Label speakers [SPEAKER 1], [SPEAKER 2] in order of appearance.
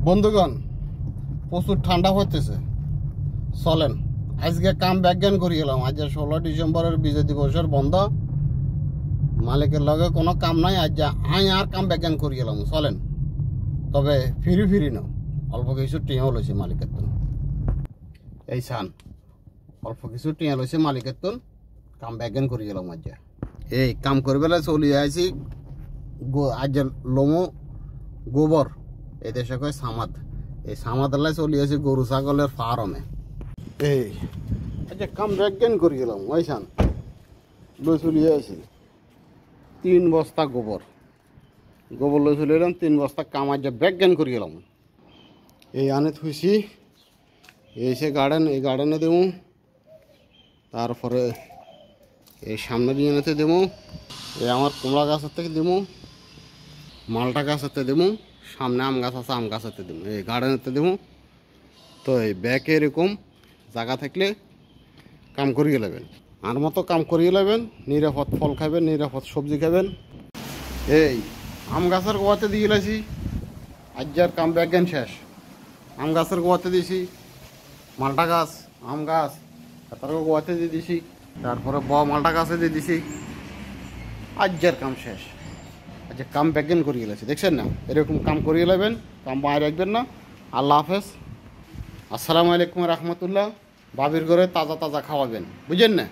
[SPEAKER 1] বন্ধুগণ, প্রচুর ঠান্ডা হইতেছে, চলেন আজকে কাম ব্যাজ্ঞান করে গেলাম। আজ 16 ডিসেম্বরের বিজয় দিবসের বন্ধ, মালিকের লগে কোনো কাম নাই। আজ আই আর কাম ব্যাজ্ঞান করে গেলাম, চলেন। তবে ফিরি না, অল্প কিছু টিয়াও লইছে মালিকের তুন। এই সান অল্প কিছু টিয়া লইছে মালিকের তুন, কাম ব্যাজ্ঞান করে গেলাম। আজ এই কাম করে বেলা চলি আইছি। আজ লোমো গোবর, এই দেশে কয় সামাদ। এই সামাদাল্লাই চলি আছে গরু ছাগলের ফার্মে। এই আচ্ছা কাম ব্যাজ্ঞান করে গেলাম। ওইসান লই চলিয়ে আছি 3 বস্তা গোবর লই চলে এলাম। 3 বস্তা কাম আজ ব্যাজ্ঞান করে গেলাম। এই আনে থুইছি, এসে গার্ডেন, এই গার্ডেনে দেবো। তারপরে এই সামনে দিয়ে এনেতে দেবো। এই আমার কমলা গাছের থেকে দেবো, মালটা গাছেতে দেবো, সামনে আম গাছ আছে, আম গাছেতে দেবো, এই গার্ডেনেতে দেবো। তো এই ব্যাকে এরকম জায়গা থাকলে কাম করিয়ে নেবেন, আর মতো কাম করিয়ে নেবেন। নিরাপদ ফল খাবেন, নিরাপদ সবজি খাবেন। এই আম গাছের গোয়াতে দিয়ে গেলেছি, আজ্জার কাম ব্যাজ্ঞান শেষ। আম গাছের গোয়াতে দিয়েছি, মালটা গাছ, আম গাছ, তারপরে গোয়াতে দিয়ে দিছি, তারপরে মালটা গাছে দিয়ে দিছি। আজ্জার কাম শেষ। আচ্ছা কাম ব্যাজ্ঞান করিয়ে গেলেছি, দেখছেন না? এরকম কাম করিয়ে নেবেন, কাম বাইরে রাখবেন না। আল্লাহ হাফেজ, আসসালামু আলাইকুম রহমতুল্লাহ। বাবির ঘরে তাজা তাজা খাওয়াবেন, বুঝলেন না?